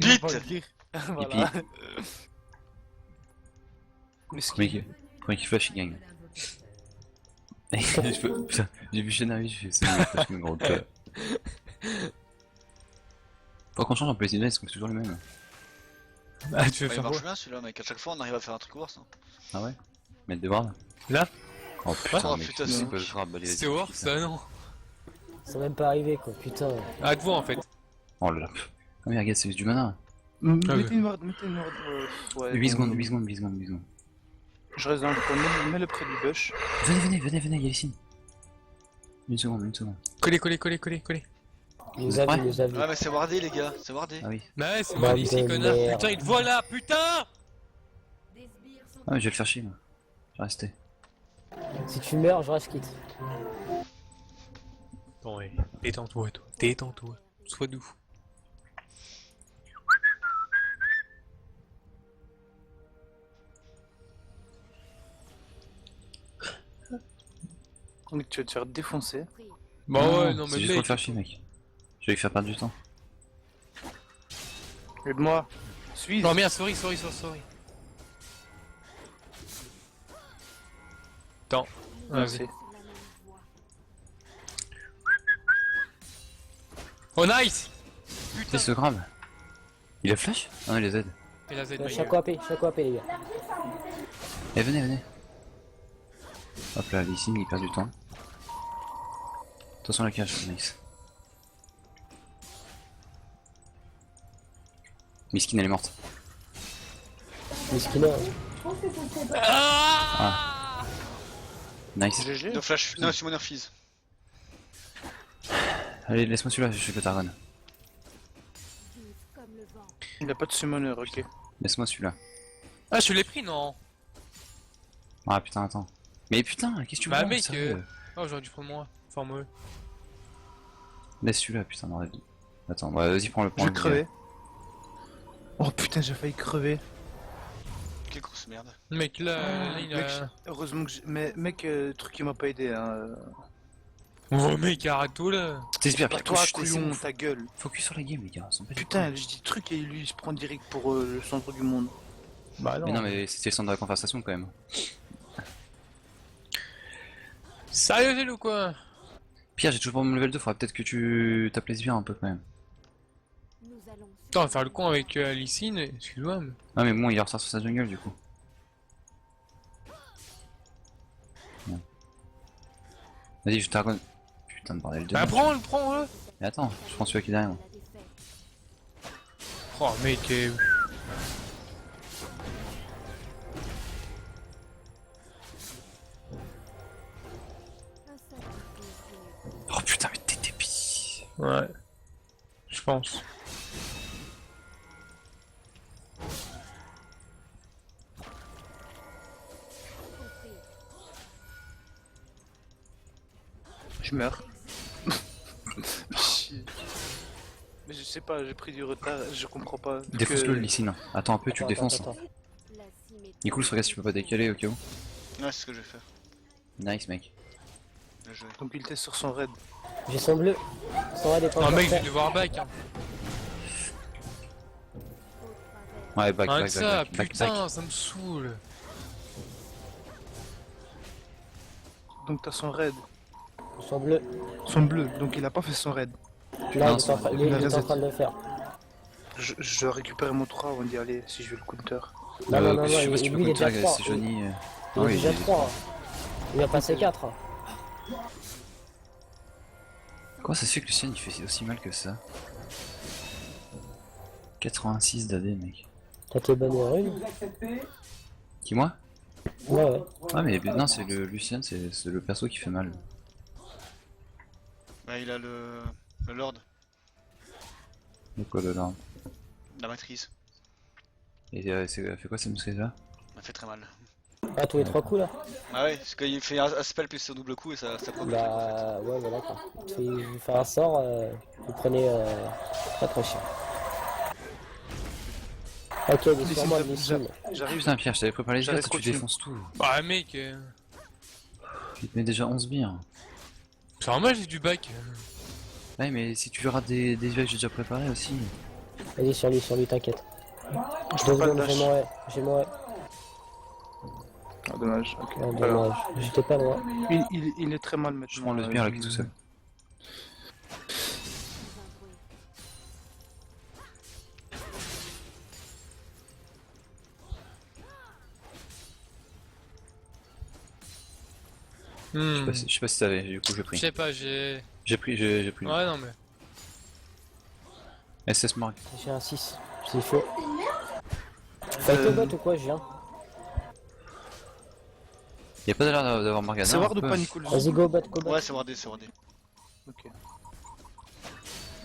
Vite. On va le dire. Voilà. Mais ce Comment qui... il flash, il gagne. Putain, j'ai vu Shenari, j'ai fait ça, il flash comme gros cœur. Faut qu'on change en PlayStation, ils sont toujours les mêmes. Ah, tu veux Bah, il faire marche quoi? bien celui-là, mec. À chaque fois, on arrive à faire un truc worse. Hein. Ah ouais? Mettre des wards? Là? Oh putain, Oh, mec, putain, c'est c'est quoi le frappe balayer? C'est war ça non? Ils sont même pas arrivés quoi, putain. À toi en fait. Oh là là. Ah mais regarde, c'est juste du mana. ouais. Mettez une ward. Ouais, 8 bon, secondes, 8 secondes, 8 secondes, 8 secondes. Je reste dans le coin, mets-le près du bush. Venez, il y a les signes. Une seconde. Collez. Il nous a vu, il nous a vu. Ouais, mais c'est wardé, les gars. C'est wardé. Ah oui. Bah ouais, c'est Bande moi ici, de connard. merde. Putain, il te voit là, putain! Ah mais je vais le faire chier moi. Je vais rester. Si tu meurs, je reste quitte. Bon, ouais, détends-toi, toi. Détends-toi. Sois doux. Donc tu vas te faire défoncer. Bon, ouais, non, c'est mais juste pour le mec. faire chier mec. Je vais lui faire perdre du temps. Aide-moi. Suis. Non, merde, sorry. Attends. Merci. Oh, nice! C'est ce grave. Il a flash? Ah non, il les aide. Et la Z, Chaque OP les gars. Eh venez. Hop là, les signes, il perd du temps. Attention à la cage, nice. Miskin elle est morte. Miskina. Ah! Nice. GG. No flash, no summoner fizz. Allez, laisse-moi celui-là, je suis que Targon. Il a pas de summoner, ok. Laisse-moi celui-là. Ah, je l'ai pris, non? Ah putain, attends. Mais putain, qu'est-ce que tu veux? Bah, mec, sérieux Oh, j'aurais dû prendre moi. Enfin, moi. Laisse celui-là, putain, dans la vie. Attends, bah, vas-y, prends-le. Je vais crever. Oh putain, j'ai failli crever. Quelle grosse merde. Mec, là, il Mec, a. heureusement que j'ai... Mais mec, le truc qui m'a pas aidé, hein. Oh, mec, arrête-toi là. T'espères, Pas Pierre, toi, touche, couillon, ta gueule. Focus sur la game, les gars. ils sont pas Putain, des je dis truc et lui il se prend direct pour le centre du monde. Bah, cons. Mais non, mais c'était le centre de la conversation quand même. Sérieux, c'est ou quoi? Pierre, j'ai toujours pas mon level 2, faudra peut-être que tu t'applaises bien un peu quand même. Attends, on va faire le con avec Alicine, excuse-moi. Mais... Ah, mais bon, il ressort sur sa jungle du coup. Bon. Vas-y, je Targon. Putain de bordel de. Bah, merde. prends-le! Mais attends, je prends celui qui est derrière moi. Oh, mec, Oh putain, mais t'es débile. Ouais. Je pense. Je meurs. Chier. Mais je sais pas, j'ai pris du retard, je comprends pas. Défonce-le, Lysine. Attends un peu, tu le Attends, défonces. attends. Nicolas, regarde si tu peux pas décaler au cas où. Ouais, c'est ce que je vais faire. Nice, mec. Bien joué. Donc il teste sur son raid. J'ai son bleu. Son raid est pas Non, encore mec, je vais fait. devoir back. Hein. Ouais, back, Arrête back, ça, back, back, putain, back. ça me saoule. Donc t'as son raid. Son bleu. Son bleu, donc il a pas fait son raid. Là, Non, il est en train- il est- il est en train de le faire. Je récupère mon 3 avant d'y aller si je veux le counter. Non, je sais pas si tu peux lui, il est counter, déjà 3. c'est Johnny. Il Ah est oui, déjà j'ai- 3. Il a passé 4. Comment ça se fait que Lucien il fait aussi mal que ça? 86 d'AD, mec. T'as tes bonnes runes? Qui, moi? Ouais. Ah, mais non, c'est le Lucien, c'est le perso qui fait mal. Bah, il a le Lord, Donc, quoi, de là? la maîtrise. Et elle fait quoi cette maîtrise là? Ça fait très mal. Ah, tous les 3 coups là? Ah ouais, c'est quand il fait un spell plus son double coup et ça propose. Bah, ouais, bah d'accord. Il fait un sort, vous prenez pas trop cher. Ok, dis sur moi, Lysine. J'arrive. Putain, Pierre, je t'avais préparé les J'arrête gars, toi tu continue. défonces tout. Bah, mec, Il te met déjà 11 bières. c'est normal, j'ai du back. Ouais, mais si tu verras des jeux que j'ai déjà préparés aussi. Vas-y, sur lui, t'inquiète. Je 2 peux pas le secondes, dash. j'ai mon Ah, dommage, ok. Non, Pas grave. dommage. J'étais pas loin. Il est très mal maintenant. Je prends le sbire là qui est tout seul. Hmm. Je sais pas si t'avais, du coup j'ai Je pris. sais pas, j'ai... J'ai pris. Ouais, non, mais... SS Mark. J'ai un 6. C'est chaud. Fight au bot ou quoi, je viens? Y'a pas l'air d'avoir Morgana. C'est Ward un ou peu. pas, Nicolas? Vas-y, go bot, go bot. Ouais, c'est wardé, c'est wardé. Ok.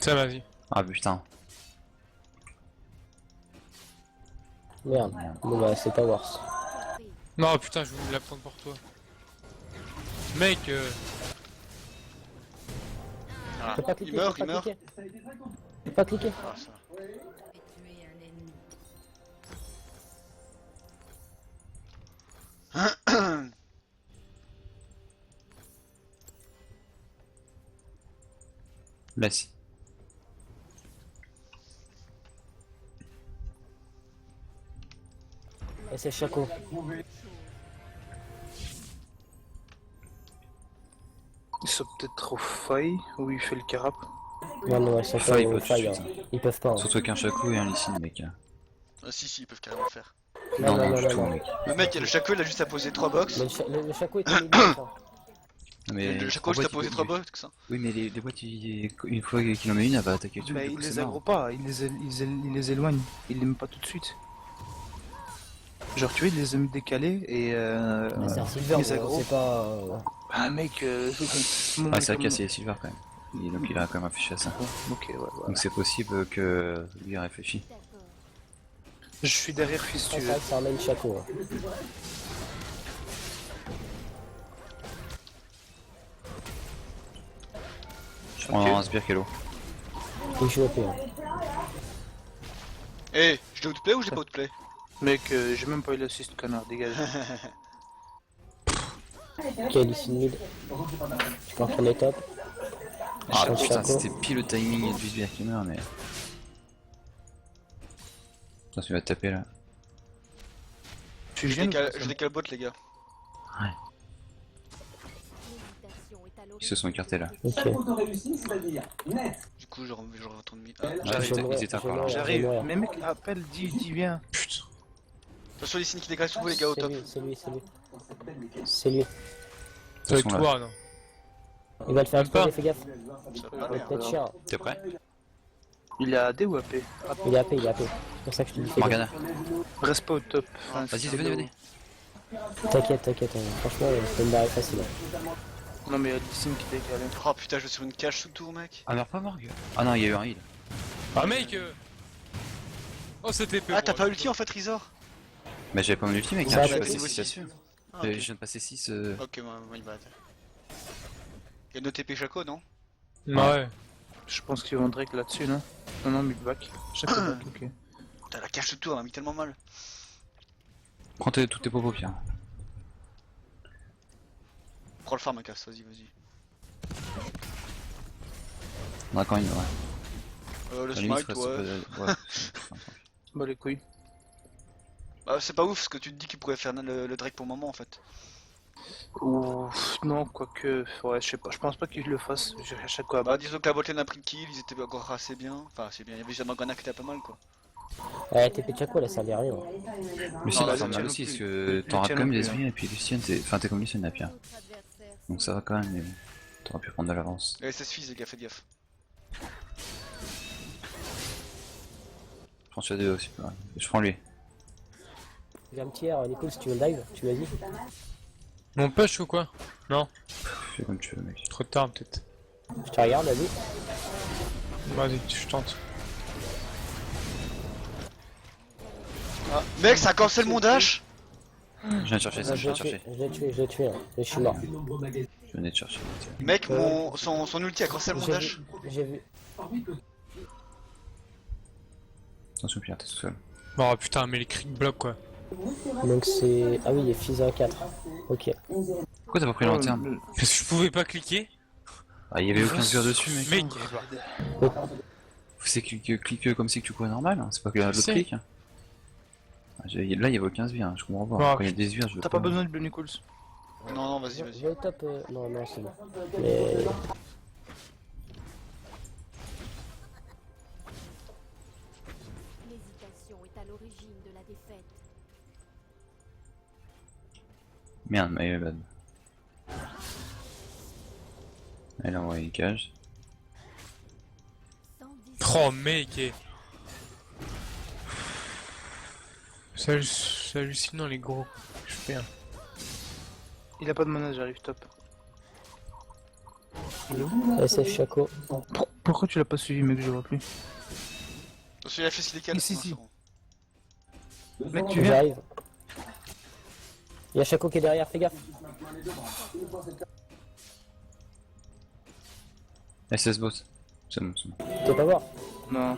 Ça, vas-y. Ah putain. Merde. Bon bah, c'est pas worse. Non, putain, je voulais la prendre pour toi. Mec, Ah. Faut pas cliquer, Il meurt, faut il pas meurt. cliquer. Faut pas cliquer. Ah, ça. Merci. Et c'est Chaco. Ils sont peut-être au faille où il fait le carap. Non, elles sont pas Faille, au pas faille. tout de suite. Ils peuvent pas. Hein. Surtout qu'un Shaco et un Lysine, mec. Ah, si, ils peuvent carrément le faire. Non, non, du tout, non. mec. Le mec, le Shaco, il a juste à poser 3 box. Mais le Chaco est au milieu. ça. Mais Le Shaco, juste à poser 3 box, ça. Oui, mais les boîtes, une fois qu'il en met une, elle va attaquer le truc. Bah, du il coup, les c'est mort. aggro pas, il les éloigne. Il les met pas tout de suite. Genre, tu vois, il les a mis décalés et Mais c'est un silver, les gros, aggro. c'est pas. Bah, mec, Ah, c'est vrai qu'il y a ces Silver quand même. Et donc il a quand même réfléchi à ça. Ok, ouais, ouais. Donc c'est possible que lui réfléchit. Je suis derrière fils, C'est tu veux. vrai que c'est un main Chaco. Hein. Je prends Ok. un sbire Kelo. Il joue au P. Hein. Eh, je l'ai outplay ou je l'ai pas outplay? Mec, j'ai même pas eu l'assist, connard, dégage. Ok, ici mid. Tu peux retourner top. Ah Je putain, Chaco. c'était pile le timing du sbire qui meurt, mais. Attention, il va te taper là. Tu Je viens décale bot, les gars. Ils se sont écartés là. Ok. Du coup, je retourne mid. Ah, Ouais, j'arrive. ils étaient encore là. J'arrive. Ouais. Mais mec, appelle, dis viens. putain. Attention, les signes qui décalent sur vous, les gars, au top. C'est lui. C'est lui. Ça va être Attention, toi, non. Il va le faire Même pas. exploser, fais gaffe. Ça Il va va aller, hein. peut-être chien. T'es prêt? Il est AD ou AP? Il est AP. C'est pour ça que je te dis fais gaffe. Morgana. Reste pas au top. Enfin, Vas-y, venez. T'inquiète. Hein. Franchement, c'est une barre facile. Non, mais il y a Lysine qui décale. Oh putain, je vais sur une cage sous tour, mec. Ah, meurs pas Morg. Ah non, il y a eu un heal. Ah, mec Oh, c'était épée. Ah, t'as pas ulti en fait, Rizor? Mais j'avais pas mon ulti, mec. Ça Je suis va, passé vas-y. 6 là-dessus. Ah, Je ok. viens de passer 6. Ok, my bad. Y'a nos TP Chaco, non? Ouais. Je pense qu'ils vont Drake là-dessus, non? Non, mid back. Chaque back, ok. Putain, la cage sous tour, elle m'a mis tellement mal. Prends tous tes popos, Pierre. Prends le farm, casse, vas-y. On a quand même, ouais. Le À la limite, smite, reste ouais. pas- ouais. Bah, les couilles. Bah, c'est pas ouf ce que tu te dis qu'il pourrait faire le Drake pour le moment en fait. Ouf, non, quoique. Ouais, je sais pas, je pense pas qu'il le fasse. J'ai à chaque fois à Bah, battre. disons que la botlane a pris le kill, ils étaient encore assez bien. Enfin, assez bien, il y avait déjà Morgana qui était pas mal quoi. Ouais, TP Chaco, là, ça servait à rien. Mais si, Non, ça là, semble le mal tien aussi, non parce plus. que t'auras tien quand même non des plus, esprits et puis Lucienne, enfin t'es comme Lucienne là, Pierre. Donc ça va quand même, mais t'auras pu prendre de l'avance. Et SS Fizz, les gars, faites gaffe. Je prends celui-là deux aussi, ouais. Je prends lui. J'ai un petit R, Nico, si tu veux le dive, tu m'as dit. Mon push ou quoi? Non, Fais comme tu veux, mec. trop tard peut-être. Je te regarde, vas-y. Vas-y, je tente. Ah, mec, ça cancel mon dash. Je viens de chercher ça, je viens de chercher. Je l'ai tué, hein. Je suis mort. Je venais de chercher. Mec, son ulti a cancel mon dash. J'ai vu. Attention, Pierre, t'es tout seul. Oh putain, mais les crics bloquent quoi. Donc c'est. Ah oui, il est Fizz 4. Ok. Pourquoi t'as pas pris le lanterne? Parce que je pouvais pas cliquer. Ah, il y avait aucun sbire dessus, mec. Mec, C'est clique comme si que tu courais normal, hein. C'est pas que l'autre sais. clic. Hein. Là, il y a 15 vies, hein. Je comprends pas. Ah, Quand il y a des sbires, je veux T'as pas besoin de Blue Nichols. Non, non, vas-y, vas-y. J'ai le top. Non, non, c'est bon. Mais. L'hésitation est à l'origine de la défaite. Merde, mais bad. Elle a envoyé une cage. 110 Oh mec c'est hallucinant les gros. Je perds. Il a pas de mana, j'arrive top. SF Chaco. Pourquoi tu l'as pas suivi, mec? Je vois plus. Parce qu'il a fait ce légal. Si, si. c'est bon. Mec, tu viens? J'arrive. Il y a Chaco qui est derrière, fais gaffe. SS bot. C'est bon, c'est bon. Tu peux pas voir. Non.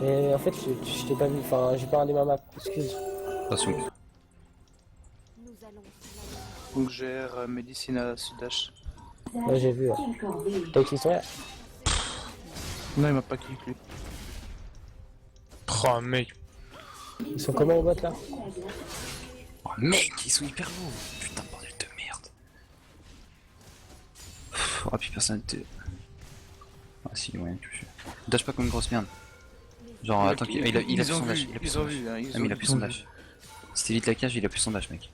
Mais en fait, je t'ai pas vu. Enfin, j'ai pas regardé ma map. Excuse. Attention. Nous allons sur la Donc j'ai médecine à Sudash. Ouais, j'ai vu. Ouais. T'as utilisé ton R. Non, il m'a pas kick lui. Oh mec. Ils sont comment au bot là? Oh mec, ils sont hyper beaux. Putain, bordel de merde. Oh, puis personne n'était. Ah si, ouais, tu fais. Dash pas comme une grosse merde. Genre, attends, il a plus Ils son ont dash. vu, Il a plus ils son ont dash. vu, hein, Ah, ils mais il a plus son ont dash. Si t'évites la cage, il a plus son dash, mec.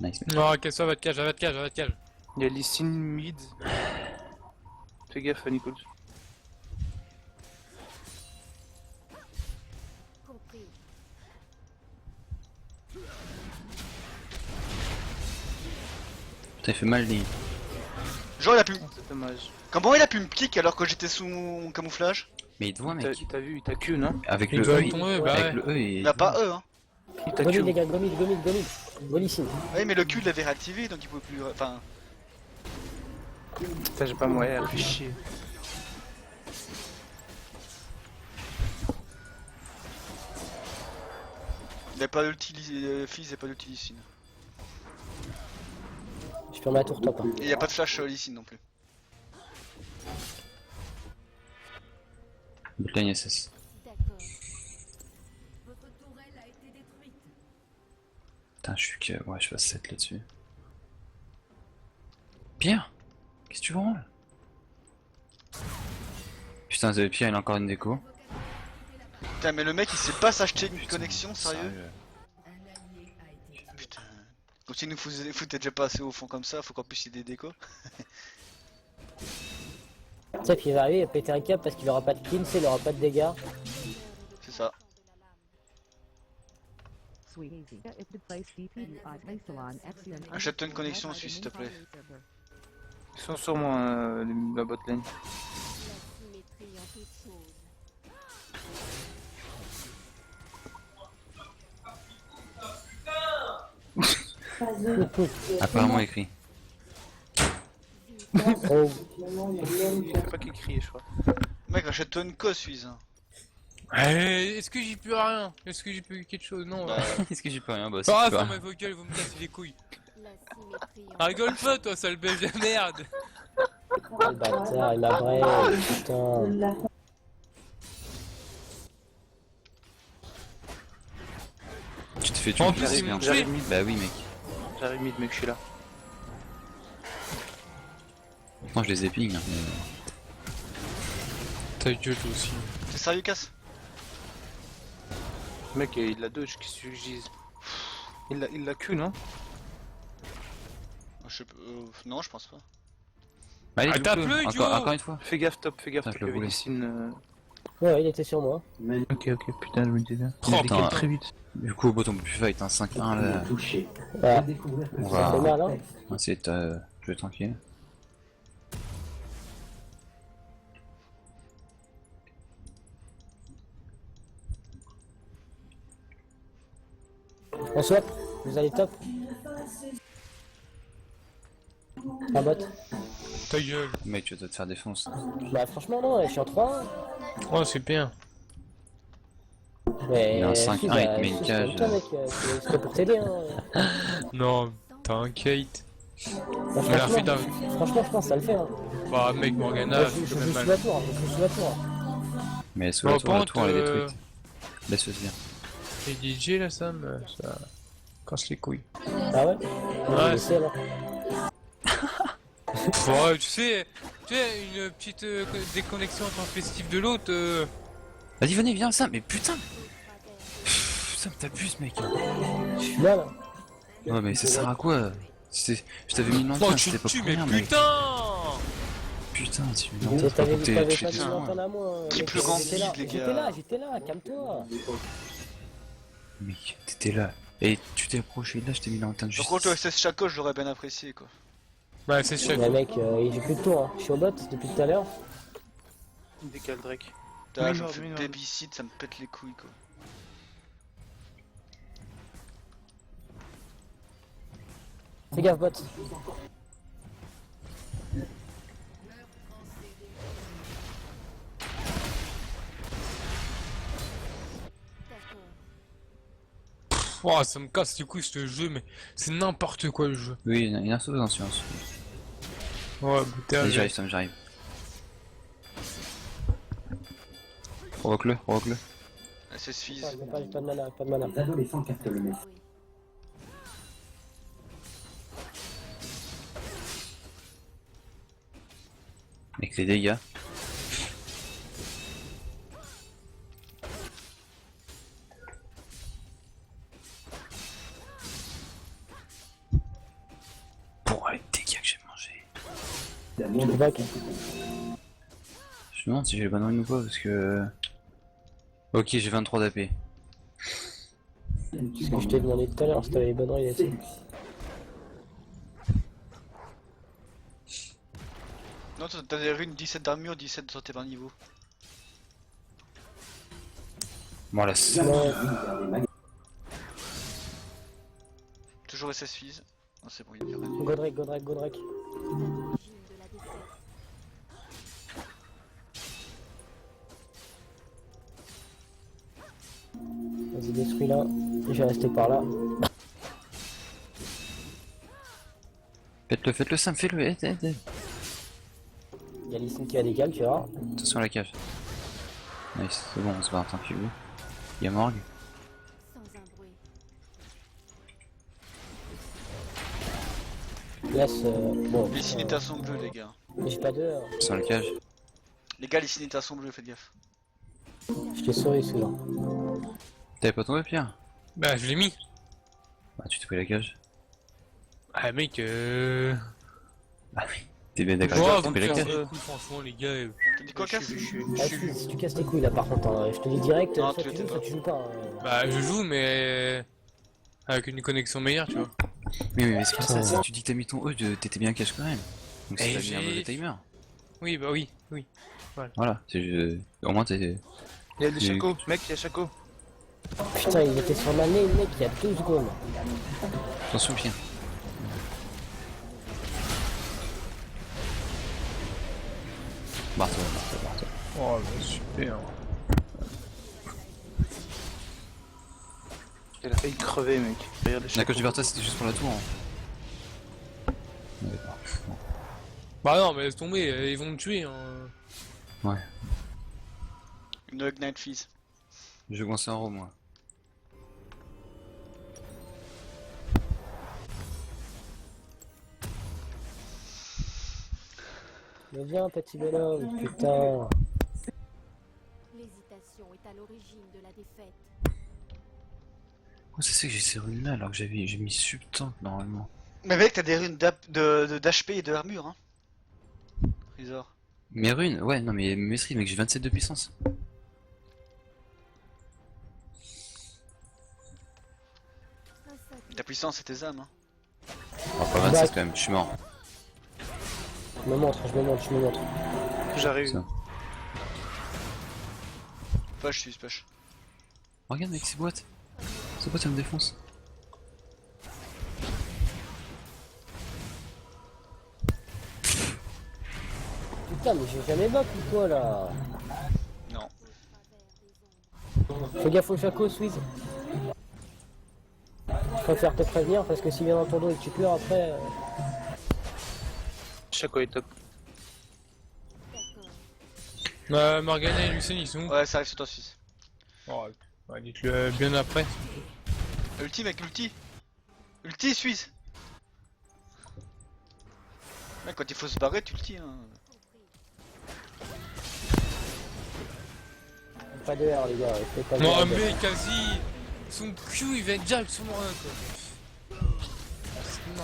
Nice, mec. Non, casse-toi, va de cage, va de cage, va de cage. Il y a Lysine mid. Fais gaffe, Nichols. compris. Putain, il fait mal, lui. Genre, il a pu. C'est dommage. Comment il a pu me kick alors que j'étais sous mon camouflage? Mais il te voit, Il mec. t'a vu, il t'a Q, non? Avec Il le doit E, être ton E, bah avec ouais. le E, et. Il a pas eux, hein. Il t'a Gomid Q. les gars, Gomid. Golicine. Oui, mais le cul l'avait réactivé donc il pouvait plus. Enfin. Putain, j'ai pas moyen, fais chier. Il a pas d'ulti. Fizz et pas d'ulti Licine. Je perds ma tour top. Hein. Et y a pas de flash Licine non plus. Bootline SS. D'accord. Votre tourelle a été détruite. Putain, je suis que. Ouais, je fasse 7 là-dessus. Pierre, qu'est-ce que tu branles? Putain, Pierre, il a encore une déco. Putain, mais le mec il sait pas s'acheter une connexion, sérieux? Putain. Comme si nous foutait déjà pas assez au fond comme ça, faut qu'en plus il y ait des décos. Tu sais qu'il va arriver, il va péter un câble parce qu'il aura pas de kills, il aura pas de dégâts. C'est ça. Achète-toi une connexion aussi, s'il te plaît. Ils sont sur moi, la botlane. La symétrie en toute chose. Apparemment écrit. Oh, C'est pas qui crie, je crois. Mec, achète-toi une cosse, Suisse. Est-ce que j'y peux rien? Est-ce que j'y peux quelque chose? Non. Bah, Est-ce que j'ai pas rien, boss? Ah, Tu vois. ferme ma gueule, vous me cassez les couilles. La symétrie en Ah, rigole pas, toi, sale belge de merde. le bâtard, il m'a brain, putain. Tu te fais tuer. En plus, j'arrive ils m'ont bien. tué. mid, Bah oui, mec. j'arrive mid, mec, je suis là. Maintenant, je les épingle. Hein. Ta gueule, toi aussi. t'es sérieux, casse? Mec, il a dodge, qu'est-ce que je dise? Il l'a Q, non? Je sais pas, non, je pense pas. Allez, Ah, je tape-le, peux. idiot. Encore une fois. Fais gaffe, top, fais gaffe, Ah, top, je le avec voulais. Lysine. Ouais, il était sur moi. Ok, putain, je me disais bien. Oh, Il a putain. décalé très vite. Du coup, au bot, on peut plus fight, hein. 5-1 là. Voilà. On Ça fait va mal, hein. essayer de jouer tranquille. On swap, vous allez top. Un bot. Ta gueule. Mec, tu dois te faire défonce. Bah franchement non, je suis en 3. Oh, c'est bien. Mais Il y a un 5-1, si, il te met une si, cage. c'est pour toi, mec, c'est pour t'aider hein. Non, T'inquiète. Bah, Il a fait d'un. franchement, je pense que ça le fait. Hein. Bah, mec, Morgana, Je c'est joue quand même sous mal. la tour, je joue sous la tour. Mais sous la tour, Pente, elle est détruite. Laisse-le se dire. Et DJ là, Sam, ça casse les couilles. Ah ouais? Ouais, C'est alors. Ouais, tu sais, une petite déconnexion entre un festif de l'autre. Vas-y, venez, viens, Sam, mais putain! Sam, t'abuses, mec! Je suis là, là. Ouais, mais ça sert à quoi? Je t'avais mis une Oh, lanterne, tu c'était le pas tues, pour mais rien, mec. putain! Putain, tu me Mais lances pas t'avais pour que t'avais tu pas aies mis des l'antenne à moi. Triple mec, gambit, j'étais là, les gars. J'étais là, calme-toi. Mec, t'étais là. Et tu t'es approché de là, je t'ai mis l'antenne juste. Par contre, OSS Chaco, j'aurais bien apprécié quoi. Ouais, c'est chaque. Mais mec, j'ai plus de tour, hein. Je suis au bot depuis tout à l'heure. Il décale Drake. Putain, je me Minor, fais minor. babysit, ça me pète les couilles quoi. Fais gaffe, bot. Oh, ça me casse les couilles ce jeu, mais c'est n'importe quoi le jeu. Oui, il y a un saut dans silence. Ouais, putain, Vas-y, j'arrive, Sam, j'arrive. Provoque-le, provoque-le. SS Fizz. Pas de mana, pas de mana. L'adolescent capte le message. Avec les dégâts. Pour les dégâts que j'ai mangé. Je back. Je me demande si j'ai le bon rune ou pas parce que. Ok, j'ai 23 d'AP. Ce que je t'ai demandé tout à l'heure, si t'avais les bonnes règles et tout. Non, t'as des runes 17 d'armure, 17 sur tes 20 niveaux. Bon, là, c'est. Ouais, Toujours SS Fizz. Non, c'est bon, il y a rien. Godrek, Godrek, Godrek. Vas-y, détruis là. Je vais rester par là. Faites-le, Sam, fais-le, aide. Il y a Lysine qui a des cales, tu vois. Attention à la cage. Nice, c'est bon, on se bat tranquille. Il y a Morgue. Sans un bruit. Laisse, bon. Les cinétas sont bleus, les gars. J'ai pas de. Attention à la cage. Les gars, les cinétas sont bleus, faites gaffe. Je t'ai sauvé celui-là. T'avais pas tombé, Pierre? Bah, je l'ai mis. Bah, tu t'es pris la cage. Ah, mec, Bah oui. T'es bien d'accord wow, avec vous toi, me t'as pris la cassez cage? les couilles, franchement, les gars. T'as dit quoi, casse Ah, si tu casses les couilles là par contre, hein. Je te dis direct, Non, soit tu tu l'étais joues, pas. soit tu joues pas. Hein. Bah, je joue, mais. Avec une connexion meilleure, tu vois. Oui, mais c'est pas ça, si tu dis que t'as mis ton E, t'étais bien cache quand même. Donc Et c'est t'as mis un j'ai- mauvais timer. Oui, bah oui, oui. Voilà, c'est au moins t'es. Il y a des J'ai- Chaco, mec, il y a Chaco. Putain, il était sur ma nez, mec, il y a 2 secondes. Attention, Pierre. Barre-toi. Oh, bah, super. Il a failli crever, mec. Regarde les La Chaco. coche du Bertha c'était juste pour la tour. Hein. Ouais, bon. Bah, non, mais laisse tomber, ils vont me tuer. Hein. Une Ignite Fizz. Je vais coincer en haut, moi. Mais viens, petit bonhomme, putain. L'hésitation est à l'origine de la défaite. Comment ça se fait que j'ai ces runes là alors que j'ai mis subtank normalement? Mais mec, t'as des runes d'HP et de armure, hein. Trésor. Mes runes? Ouais, non mais maîtrise, mec, j'ai 27 de puissance. Ta puissance, c'est tes âmes, hein. Oh, pas 27 quand même, je suis mort. Je me montre, je me montre, je me montre. J'arrive. Ça. Push, suis push. Regarde mec, ces boîtes. Ces boîtes, ça me défonce. Putain, mais j'ai jamais back ou quoi là? Non. Fais gaffe au Chaco, Swiss. Je préfère te prévenir parce que s'il vient dans ton dos et que tu pleures après... Chaco est top. Morgana et Lucien ils sont où? Ouais, ça arrive sur toi, Suisse. Oh, ouais, dites-le bien après. Ulti, mec, ulti. Ulti, Suisse. Mec, quand il faut se barrer, tu ulti, hein. Pas de R les gars, fais pas de Non R. mais quasi son Q il va être direct sur Morgana quoi. Non.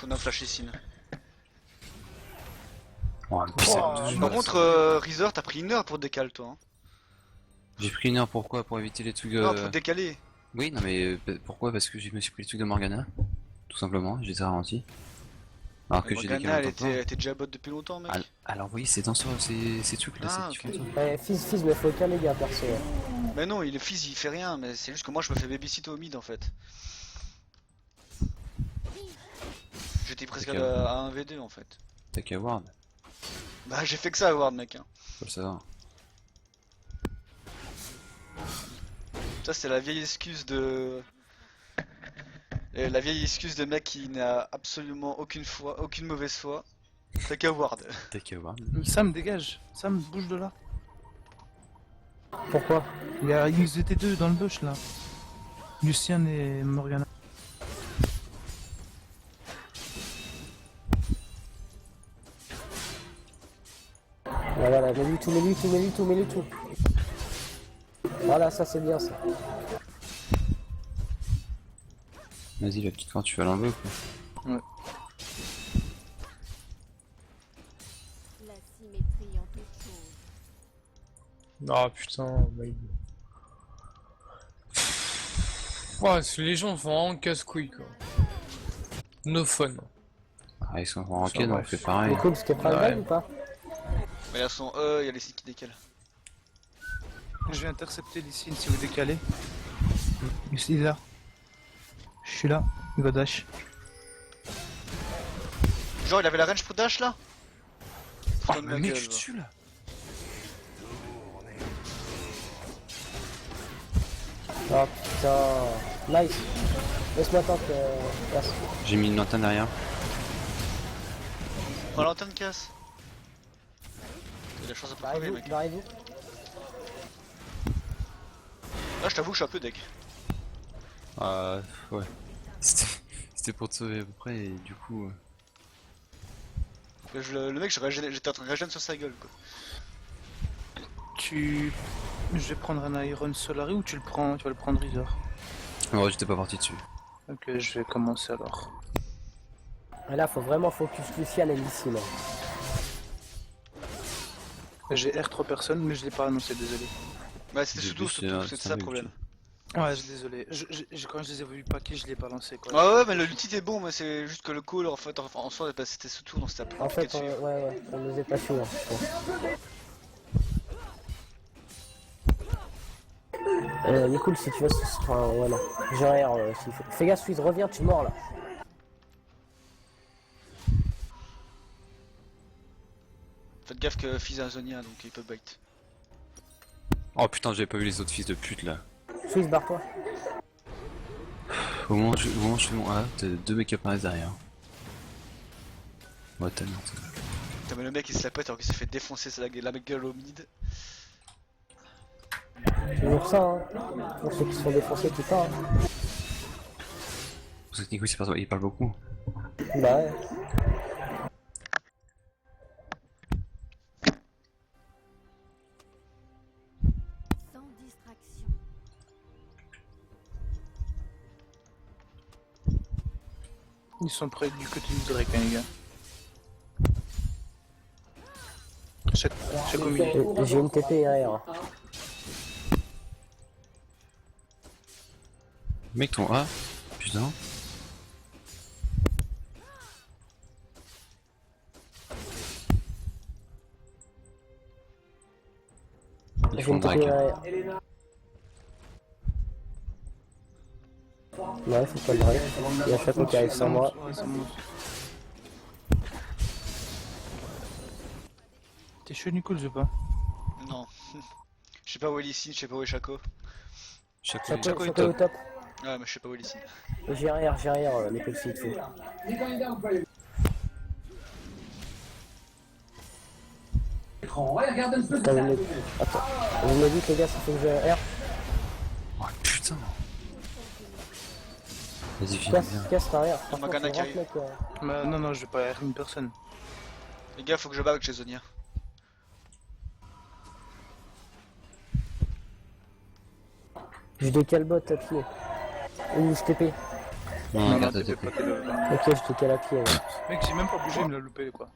On a flash ici. Ouais, mais Par contre, Reazer, t'as pris une heure pour décaler, toi. Hein. j'ai pris une heure pourquoi? Pour éviter les trucs Non, pour décaler. Oui, non mais pourquoi? Parce que je me suis pris les trucs de Morgana. Tout simplement, je les ai ralentis. Alors que j'ai Morgana, elle décalé était déjà bot depuis longtemps, mec. Alors oui, c'est dans ces trucs là, Ah, c'est ok. différent. Ouais, fils, me faut aucun dégât perso. Mais non, il est fils, il fait rien, mais c'est juste que moi je me fais babysitter au mid en fait. J'étais presque Ok. à 1v2 en fait. T'as qu'à Ward, Bah j'ai fait que ça à Ward, mec. Hein. faut le savoir. Ça c'est la vieille excuse de... La vieille excuse de mec qui n'a absolument aucune mauvaise foi. T'as qu'à Ward. T'as qu'à Ward. Sam, dégage. Sam, bouge de là. Pourquoi? Ils étaient deux dans le bush là. Lucien et Morgana. Voilà, mets-lui tout. Voilà, ça c'est bien ça. Vas-y, la petite, quand tu vas l'enlever ou quoi? La symétrie en toute chose. Ah putain, mec. Ouais, les gens font vraiment casse-couille quoi. No fun. Ah, ils sont rankés, Ça, donc on bref. fait pareil. Du coup, c'était pas Ouais. le ou pas? Mais là son il y a les sites qui décalent. Je vais intercepter Lysine si vous décalez. Il est là. Je suis là. Il va dash. Genre il avait la range pour dash là. Oh, Putain de mais ma mec, gueule, je suis va. dessus là. Ah putain. Nice. Laisse-moi tenter. Merci. J'ai mis une lanterne derrière. Oh l'antenne casse. T'as de la chance de pas crever mec. Barrez-vous. Là je t'avoue que je suis un peu deck. Ouais. C'était pour te sauver à peu près et du coup... Le mec j'étais en train de régénérer sur sa gueule quoi. Je vais prendre un Iron Solari ou tu vas le prendre Reazer. Ouais, j'étais pas parti dessus. Ok, je vais commencer alors. Et là, faut vraiment focus Lucian et Lysine. là. J'ai R3 personnes, mais je l'ai pas annoncé, désolé. Bah c'était J'ai surtout, vu, c'est ça le problème. Ouais, désolé. Quand je les ai vus paquet, je l'ai pas lancé quoi. Ouais mais le l'outil est bon mais c'est juste que le call en fait en soi bah, c'était sous tour donc c'était un peu En compliqué fait, de suivre. ouais, on nous est pas sûr. Nicole, si tu veux, enfin, voilà. Gérer, s'il faut. Fais gaffe, Suisse, reviens, tu mords là. Faites gaffe que Fizz a un Zonia donc il peut bait. Oh putain, j'avais pas vu les autres fils de pute là. Suisse, barre-toi. Au moment où je fais mon A, t'as deux mecs qui apparaissent derrière. Ouais, tellement. Putain mais le mec il se la pète alors qu'il s'est fait défoncer la gueule au mid. Toujours ça, hein. Pour ceux qui se font défoncer tout le temps. Hein. Parce que Nico, il parle beaucoup. Bah ouais. Sans distraction. Ils sont près du côté du Drake, hein, les gars. Chaque au milieu. J'ai une TP derrière. Mec, ton A, putain. Ils J'ai font une TP drag. derrière. Ouais, faut pas le break. Il y a Chaco qui arrive sans moi. Ouais, ça monte. T'es chaud, Nicolas, ou pas? Non. sais pas où est Lysine, je sais pas où est Shaco. Chaque Chaco, Chaco est Chaco au top. Ouais, mais je sais pas où est Lysine. J'ai rien, les coups s'il te faut. Attends, vous me dites les gars, ça faut que je R. Oh putain. Vas-y, viens, viens. Casse l'arrière. Franchement, Morgana c'est qui rare, mec, Bah, non, je vais pas R une personne. Les gars, faut que je bague chez Zonia. Je décale bot à pied. Ou je TP. Non, Non, regarde, t'es t'es pas, t'es là. Ok, je décale à pied. Ouais. Mec, j'ai même pas bougé, il me l'a loupé quoi.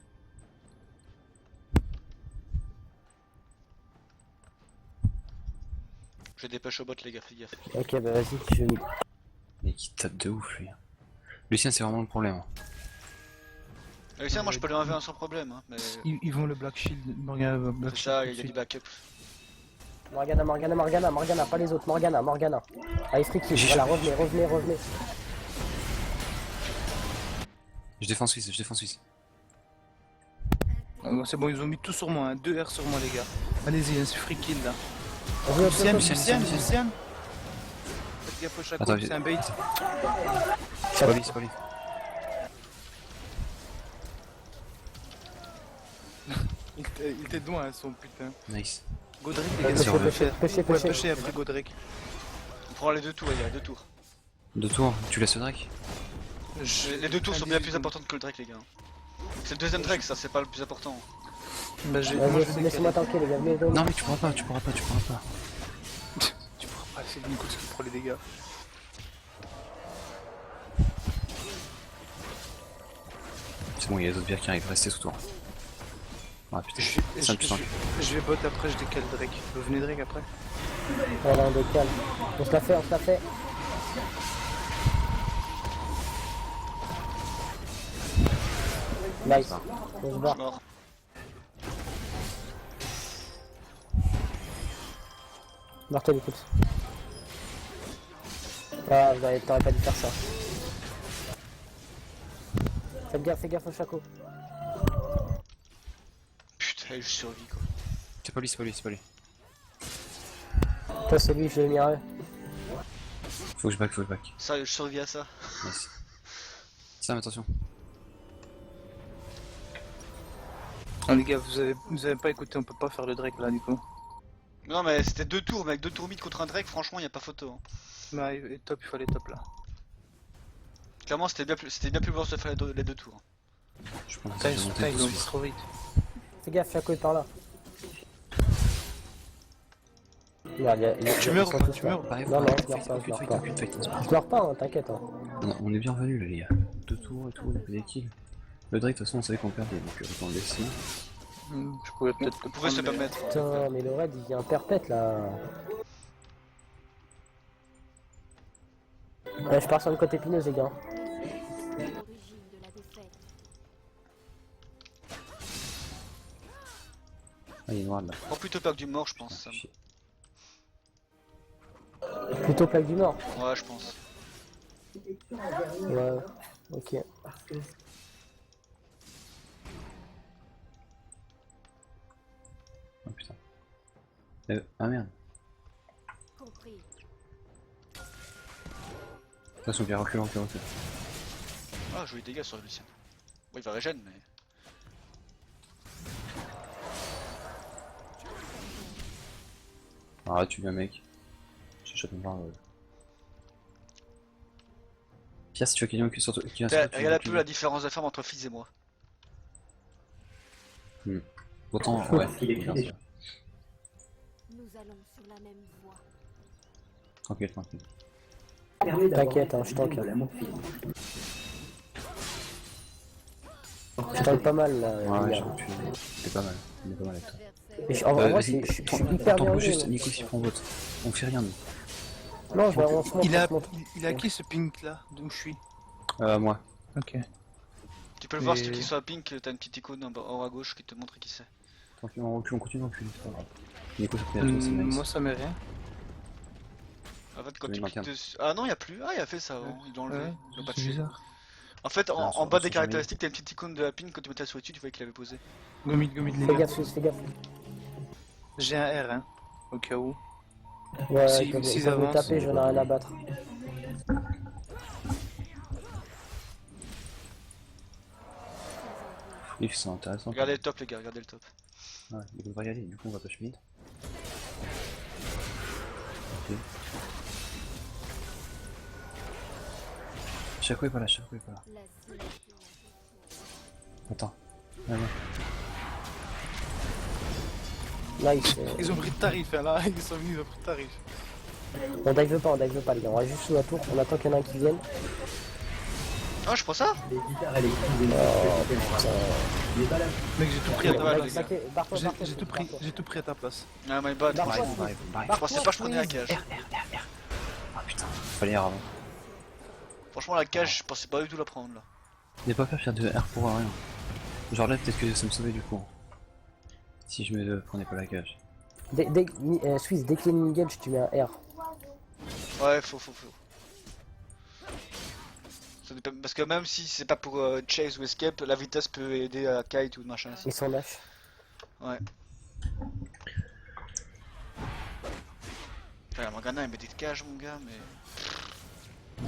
Je dépêche au bot, les gars, fais gaffe. Ok, bah vas-y, je vais. Mec, il tape de ouf, lui. Lucien, c'est vraiment le problème. Hein. Lucien, moi je peux le 1v1 sans problème, hein, mais Ils vont le Black Shield, Morgana Black c'est Shield. ça, tout de il y a du suite. backup. Morgana, pas les autres, Morgana. Allez, free kill, voilà, revenez. Je défends Suisse. Ah, bon, c'est bon, ils ont mis tout sur moi, hein. 2 R sur moi les gars. Allez-y, hein, c'est free kill là. Vas-y, hop, hop, hop. Luciane. Faites gaffe au Chaco, Attends, c'est un bait. C'est pas lui. Il était loin, hein, son putain. Nice. Godric, les gars, Pêchez. Ouais, pêchez après Godric. On prend les deux tours, il y a 2 tours. 2 tours, tu laisses le Drake? Les 2 tours sont bien plus importants que le Drake, les gars. C'est le deuxième Drake, ça, c'est pas le plus important. Bah, moi je vais Vas-y, laissez-moi tanker, les gars, venez, Non, mais tu pourras pas. Tu pourras pas, c'est Nico qui prend les dégâts. C'est bon, il y a d'autres bières qui arrivent, restez sous tour. Ah putain, c'est un putain. Je vais bot après, je décale Drake. Vous venez Drake après? Voilà, on décale. On se la fait. Nice. On se Je barre. suis mort. Martel, écoute. Ah, t'aurais pas dû faire ça. Fais gaffe au Chaco. Putain, je survis quoi. C'est pas lui. Toi, c'est lui, je l'ai mis à eux. Faut que je back. Ça, je survis à ça. Nice. Sam, attention. Non les gars, vous avez pas écouté, on peut pas faire le Drake là du coup. Non, mais c'était 2 tours, mais avec 2 tours mid contre un Drake, franchement, y a pas photo. Hein. Bah, top, il fallait top là. Clairement, c'était bien plus bon de faire les 2 tours. Je pense Putain, que j'ai ils monté ont tout vite trop vite. Fais gaffe, Chaco est par là. Merde, Tu meurs ou pas? Tu meurs? Pareil, Non, pareil, je meurs pas. aucune fight. Je meurs pas, hein, t'inquiète. Hein. On est bien revenus là, les gars. 2 tours et tout, on a fait des kills. Le Drake, de toute façon, on savait qu'on perdait, donc autant le laisser. Je pouvais peut-être On pouvait se prendre, mais- permettre. Putain, mais le raid il vient perpète là. Ouais, je pars sur le côté épineuse, les gars. L'origine de la défaite. Ah, il est noir là. Prends plutôt peur que du mort, je pense. Sam. Chier. Plutôt plaque du Nord. Ouais, je pense. Ouais, ok. Oh putain. Ah merde. Compris. De toute façon, viens, recule. Ah, joli dégâts sur Lucien. Bon, il va régène, mais. Ah, tu viens, mec. Je cherche à me voir. Pierre, si tu as quelqu'un qui sort. Regarde un peu la différence de forme entre Fizz et moi. Autant, ouais. Bien sûr. Nous allons sur la même voie. Tranquille. T'inquiète, hein, je tank. Je tank pas mal là. Ouais, les gars. c'est pas mal. On est pas mal avec toi. Et en vrai, Vas-y, je suis t'en hyper bien. poses juste, Nico, s'il prend vote. On fait rien, nous. Non, je vais on se montre, Il a, on se montre. il a qui ce pink là, d'où je suis? Moi. Ok. Tu peux le voir Mais- si tu soit pink, t'as une petite icône en haut à gauche qui te montre qui c'est. Tranquille, on recule, on continue à reculer, c'est pas grave. Nico, ça fait à toi, c'est nice. Moi ça m'est rien. En fait, quand Oui, tu maintien. cliques dessus. Ah non, y a plus. Ah, il a fait ça avant. Ils l'ont enlevé. Ouais, Ils l'ont pas c'est tué. bizarre. En fait, Ah, en sur- bas sur des caractéristiques, t'as une petite icône de la pink. Quand tu mettais la souris dessus, tu voyais qu'il avait posé. Gomide les Fais gars. gaffe, Suisse, fais gaffe. J'ai un R hein. au cas où. Ouais, Si- ils s'ils peuvent me avancent, taper, j'en ai rien à battre. Ils sont intéressants. Regardez le top les gars, regardez le top. Ouais, il devrait y aller, du coup on va pas mid. Ok. Shaco est pas là, Shaco est pas là. Attends. Ah, ouais. Nice. Ils ont pris de tarif, hein, là, ils sont venus, ils ont pris de tarif. On dive pas les gars. On va juste sous la tour, on attend qu'il y en a un qui vienne. Ah, je prends ça. Oh putain. Mec, j'ai tout pris à ta Ouais, place. les gars. Barre-toi, J'ai tout pris, barre-toi. j'ai tout pris à ta place. Ah, my bad. Barre-toi, Je pensais pas que je prenais la cage. Ah putain, fallait R avant. Franchement, la cage, je pensais pas du tout la prendre là. N'ai pas peur faire de R pour rien. Genre là, peut-être que ça me sauvait du coup. Si je me prenais pas la cage. Suisse, dès qu'il y a une engage, tu mets un R. Ouais, faut. Ça dépend- Parce que même si c'est pas pour chase ou escape, la vitesse peut aider à kite ou machin. Ils sont lâches. Ouais. Putain, la Morgana elle met des cages mon gars, mais.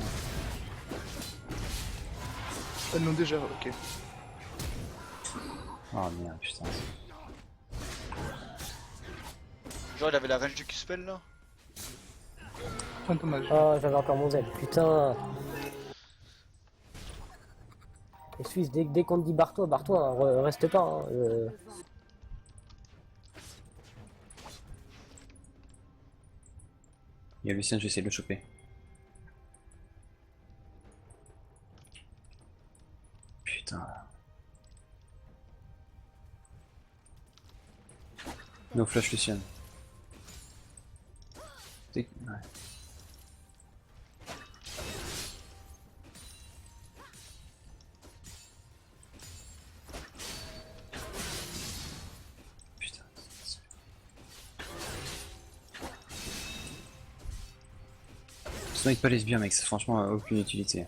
Ah non, déjà, ok. Oh merde, putain. Genre il avait la range du Q-spell là. Putain, dommage. Oh, j'avais encore mon Z. Putain. Et Suisse, dès qu'on te dit barre-toi, hein, reste pas. Hein, Il y a Lucien, je vais essayer de le choper. Putain. No flash Lucien. Ouais. Putain. Sinon il te palaise bien mec, c'est franchement aucune utilité.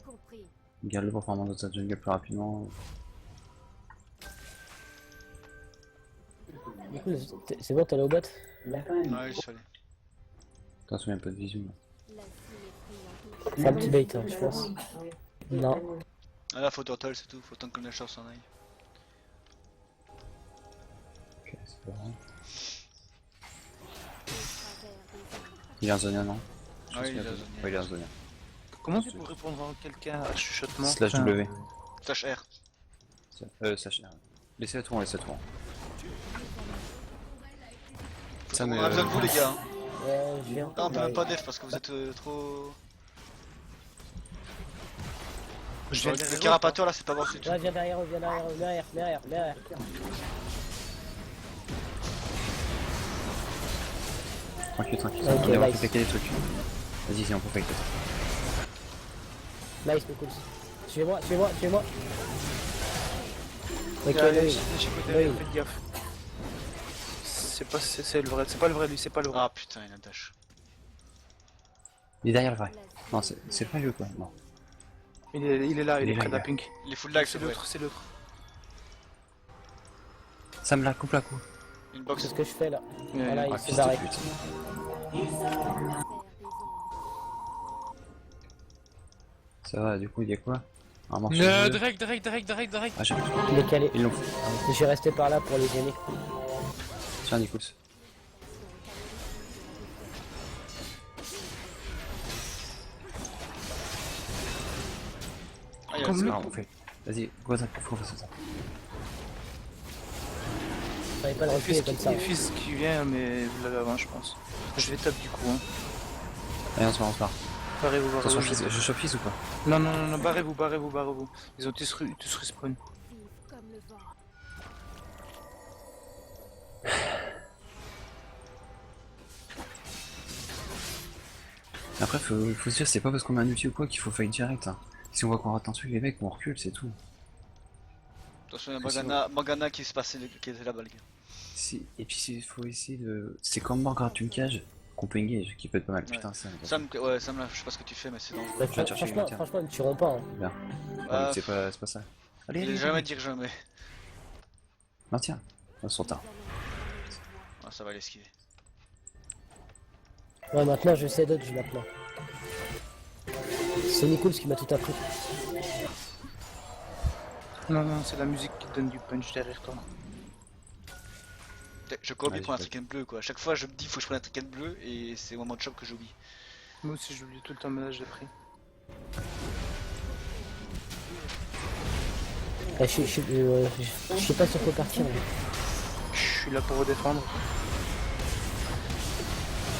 Compris. Garde-le pour prendre dans ta jungle plus rapidement. du coup, c'est bon, t'es allé au bot? Ouais, je suis allé. Attention, il y a un peu de vision. La symétrie en tout. C'est un petit bait, hein, je pense. Non. Ah là faut turtle c'est tout, faut tant que le Nashor s'en aille. Ok, c'est pas grave. Travers des ombres. Il est en zone non? Je pense Ouais, qu'il il est en ouais, zone. il est en zone. Comment tu peux répondre à quelqu'un à chuchotement? Slash Enfin, W. Slash R. Slash R. Laissez la tour, laissez la tour. Ça On me- a besoin de vous les gars. Hein. Ouais, je viens. Non, on peut même Ouais. pas def parce que vous êtes trop. Je viens Le derrière eux, carapateur là c'est pas bon du tout. Ouais, viens derrière eux, derrière. Tranquille. Ok, On va nice. fait des trucs. Vas-y, on peut fake. Nice, mais cool. Suivez-moi. Ok, Il y a Loïc. les chicotés, Oui. faites gaffe. C'est le vrai, c'est pas le vrai lui, c'est pas le vrai. Ah putain, il a un dash. Il est derrière le vrai. Non, c'est le vrai lui ou quoi? Non. Il est là, il Il est est près là, de la il est pink. Il est full lag, C'est c'est vrai. l'autre, c'est l'autre. Ça me la coupe la coupe. Une box. C'est ce que je fais là. Ouais, Voilà, Ah, il s'est fils de barré. pute. Travers des ombres. Ça va, du coup, il y a quoi? Un morceau Ne, de... Drake. Ah, j'ai... Il est calé. Ils l'ont. Je suis resté par là pour les gêner. Tiens, Nikos. Ah, il y a Comme le le- Alors, on fait. Vas-y, go attaque, faut faire ça. J'avais pas le Il reculer y a comme ça. fils qui vient, mais vous l'avez avant, je pense. Je vais taper du coup. Hein. Allez, on se barre. Barrez-vous, Attention, barrez-vous. je chope fils ou pas? Non, barrez-vous. Ils ont tous respawn. Vive comme le vent. Après, faut se dire, c'est pas parce qu'on a un outil ou quoi qu'il faut fight direct. Hein. Si on voit qu'on rate un truc, les mecs, on recule, c'est tout. Attention, il y a Morgana qui se passait, qui était là-bas, les gars. Si... Et puis, il faut essayer de. C'est comme mort grave une cage qu'on peut engage, qui peut être pas mal. Ouais. Putain, ça. Sam, ouais, Sam, là, je sais pas ce que tu fais, mais c'est dangereux. Bah, Je vais te chercher une lanterne. franchement, ils ne tueront pas. Hein. Bien. Ah, Ouais, c'est pas ça. Allez, Je vais allez, jamais allez. dire jamais. Maintiens. On se retard. Ah, ça va l'esquiver. Ouais, maintenant je sais dodge maintenant. C'est Nichols qui m'a tout appris. Non, non, c'est la musique qui te donne du punch derrière toi. Je oublie Ouais, de prendre un j'ai tricken bleu quoi. À chaque fois je me dis faut que je prenne un tricken bleu et c'est au moment de chop que j'oublie. Moi aussi, j'oublie tout le temps, mais là, j'ai pris. Je sais pas sur quoi partir. Là. Je suis là pour vous défendre.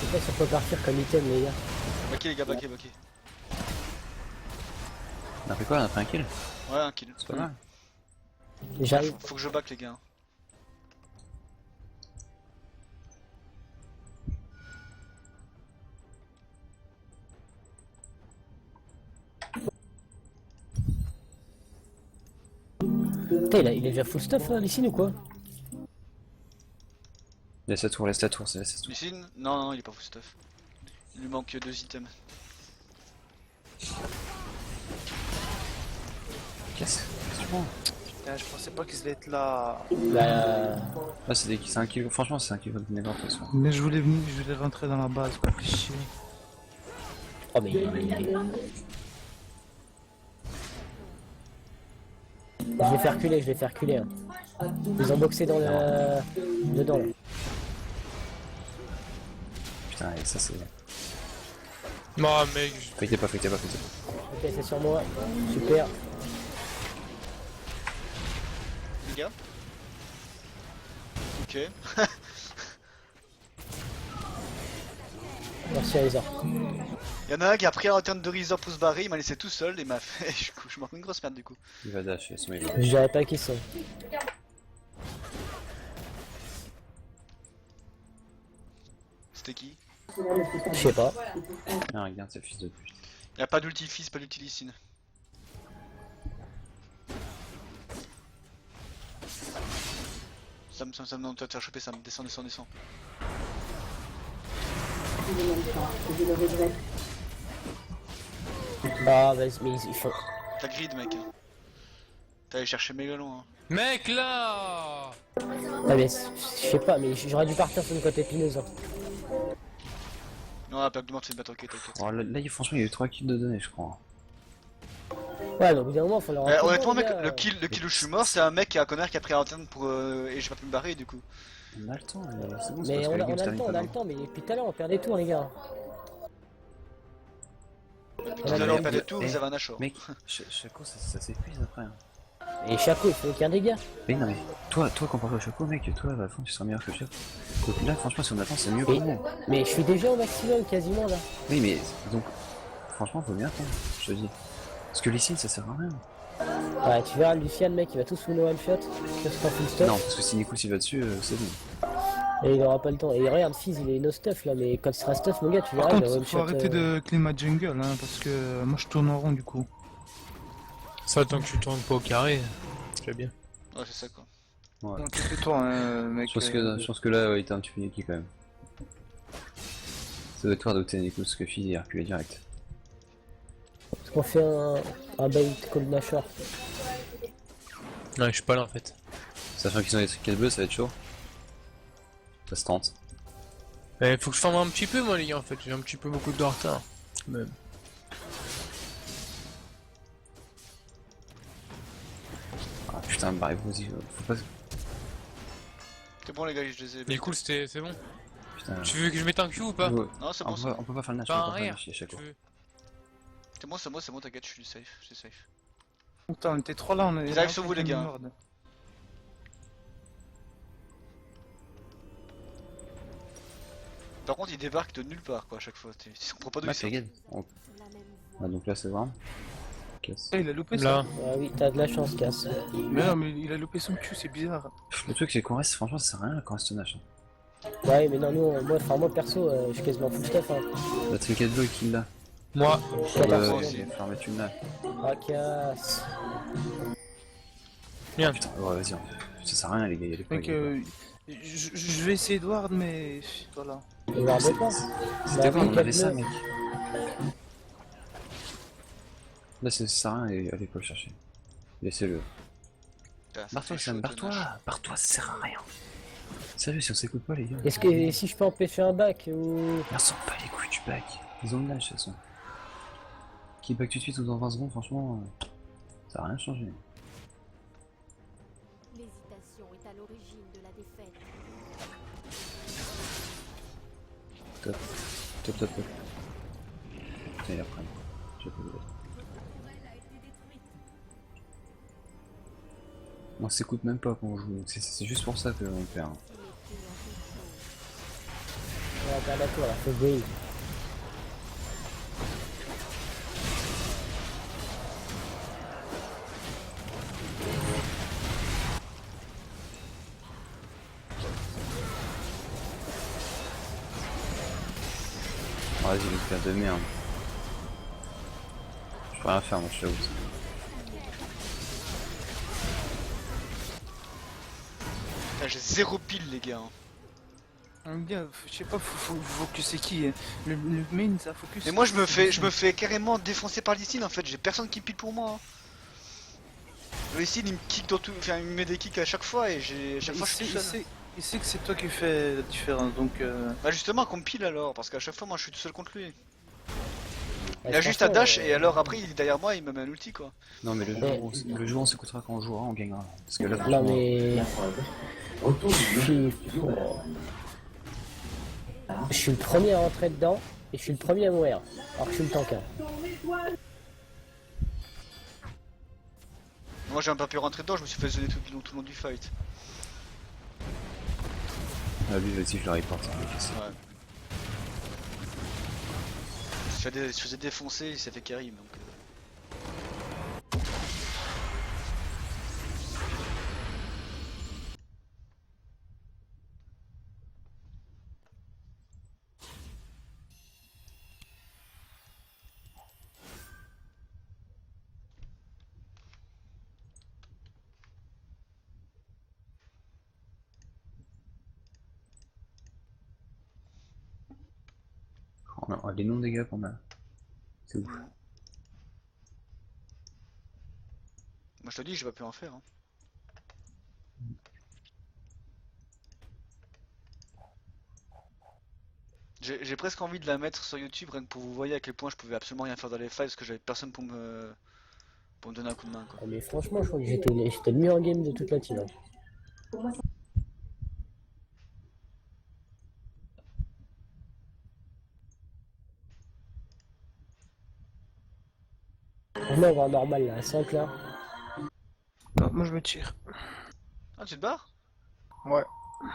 Je sais pas sur quoi partir comme item les gars. Backé les gars, backé. On a fait quoi? On a pris un kill? Ouais, un kill. C'est pas mal. J'arrive. Faut que je back les gars. Putain, il est déjà full stuff là, Lysine ou quoi? Laisse la tour, laisse la tour, c'est laisse la tour. Lucine? Non, non, il est pas full stuff. Il lui manque 2 items. Qu'est-ce que tu prends? Putain, je pensais pas qu'ils allaient être là. Bah. Ah, c'est un kill, franchement, c'est un kill contre Never de toute façon. Mais je voulais venir, je voulais rentrer dans la base, quoi, fais chier. Oh mais Je vais faire reculer. Hein. Ils ont boxé dans le... dedans là. Putain, et ça c'est... Oh mec, Faites pas. Ok, c'est sur moi. Super. Les gars? Ok. Merci à Lisa. Y'en a un qui a pris un turn de Razor pour se barrer, il m'a laissé tout seul et m'a fait. Je m'en fous une grosse merde du coup. Il va dash, laisse-moi il va. Je dirais pas qui c'est. C'était qui? Je sais pas. Ah, regarde ce fils de pute. Y'a pas d'ulti fils, pas d'ulti Lysine. Sam, non, tu vas te faire choper Sam, descends. Ah vas-y, mais il faut... T'as grid mec. T'as allé chercher méga loin. Hein. mec là. Ah mais je sais pas, mais j'aurais dû partir sur une côte épineuse. Hein. Non, la plaque de mort c'est une battle, ok, t'inquiète. Oh, là, franchement, il y a eu 3 kills de données, je crois. Ouais, mais au bout d'un moment, faut leur... Honnêtement mec, gars. le kill où je suis mort, c'est un mec qui a un connard qui a pris un turn pour et j'ai pas pu me barrer du coup. On a le temps, c'est bon, Mais c'est on parce a, que la game se on a le termine temps, pas on a le avant. temps, mais depuis tout à l'heure on perd des tours les gars. Depuis On tout a à l'heure le on perdait tout, Eh, vous avez un Nashor. Mec, Chaco, ça s'épuise après. Hein. Et Chaco, il faut aucun dégât. Mais non, mais toi, comparé au Chaco, mec, toi, à la fin, tu seras meilleur que Chaco. Donc là, franchement, si on attend, c'est mieux pour nous. Mais je suis déjà au maximum quasiment là. Oui, mais donc, franchement, faut bien attendre, je te dis. Parce que Lysine, ça sert à rien. Ouais, tu verras, Lucian, mec, il va tous full one shot. Je sais pas full stuff. Non, parce que si Nico s'y va dessus, c'est bon. Et il aura pas le temps. Et regarde, Fizz, il est no stuff là, mais quand il sera stuff, mon gars, tu Par verras, il va contre, one faut shot. arrêter de climat jungle, hein, parce que moi je tourne en rond du coup. Ça tant que tu tournes pas au carré, c'est déjà bien. Ouais, c'est ça quoi. Ouais. Donc tais-toi, hein, mec. Je pense que là, ouais, il était un petit peu niqué quand même. Ça doit être toi d'opter Nico, parce que Fizz, il a reculé direct. Parce qu'on fait un bait cold Nashor. Ouais, je suis pas là en fait. Sachant qu'ils ont des trucs bleus, ça va être chaud. Ça se tente. Mais faut que je forme un petit peu moi les gars en fait, j'ai un petit peu beaucoup de retard. Même. Ah putain, bah vas-y, faut pas... C'est bon les gars, je les ai. Il est cool, c'est bon. Putain... Tu veux que je mette un Q ou pas? Ouais. Non, c'est on, bon, peut c'est pas, bon. on peut pas faire le Nash, Pas on un peut pas faire le rire. Nash à chaque Tu fois. veux... C'est bon, je suis safe, je suis safe. Putain, on était 3 là, on est. Ils arrivent sur vous, les gars. Par contre, ils débarquent de nulle part quoi à chaque fois. Tu comprends pas d'où Bah, ils c'est sortent. good. Ah, donc là, c'est vraiment. Casse. Il a loupé ça. Là. Ouais, oui, t'as de la chance, casse. Mais non, mais il a loupé son cul, c'est bizarre. Le truc, c'est qu'on reste, franchement, ça sert à rien qu'on reste au Nash. Hein. Ouais, mais non, nous, moi perso, je suis quasiment full stuff. Hein. La trinket bleu, kill là. Moi. Je suis pas moi Ouais, aussi. faut en mettre une là. Ah, casse. Bien. Putain, ouais, vas-y, ça sert à rien, les gars, y'a Mec, je vais essayer Edward, mais voilà. Il va avoir pas. C'était Bah, bon, oui, on avait ça, quatre mec. Là, ça sert à rien, et allez pas le chercher. Laissez-le. Putain, ça Barre-toi, fait Sam, chaud, barre-toi, Nash. barre-toi, ça sert à rien. Sérieux, si on s'écoute pas, les gars. Est-ce que si je peux empêcher un back ou... Ils s'en pas les couilles du back. Ils ont de l'âge, de toute façon. Qui back tout de suite ou dans 20 secondes, franchement, ça a rien changé. L'hésitation est à l'origine de la défaite. Top. Top, top, top. Putain, il reprend. J'ai pas vu. Votre tourelle a été détruite. On s'écoute même pas quand on joue. C'est juste pour ça qu'on perd. On va perdre la tour là, faut briller. Vas-y, le faire de merde. Je peux rien faire, moi je suis là où. Putain, j'ai 0 pile, les gars. Hein. On aime bien, je sais pas, faut focuser qui. Le main, ça focus. Et moi, je me fais carrément défoncer par Lee Sin, en fait. J'ai personne qui pile pour moi. Hein. Le Lee Sin, il me kick dans tout. Enfin, il me met des kicks à chaque fois et à chaque fois, je suis tout seul. Il sait que c'est toi qui fais la différence, donc. Bah, justement, qu'on me pile alors, parce qu'à chaque fois, moi, je suis tout seul contre lui. Il Ouais, a juste à franchement, dash et alors après, il est derrière moi, il me met un ulti quoi. Non, mais le jour où on s'écoutera quand on jouera, on gagnera. Parce que là, Non franchement, mais... Je suis le premier à rentrer dedans et je suis le premier à mourir. Alors que je suis le tanker. Moi, j'ai un peu pu rentrer dedans, je me suis fait zoner tout le long du fight. ah, lui, vas-y, je le reporte. Ouais. Je me faisais défoncer, il s'est fait carry donc. On a les noms des gars qu'on a. C'est ouf. Moi, je te dis, je vais pas pu en faire. Hein. J'ai presque envie de la mettre sur YouTube, rien que pour vous voyez à quel point je pouvais absolument rien faire dans les fights parce que j'avais personne pour me donner un coup de main quoi. Ah, mais franchement, je crois que j'étais le meilleur game de toute la team. Hein. On va voir normal là, 5 là. Non, moi je me tire. Ah, tu te barres? Ouais.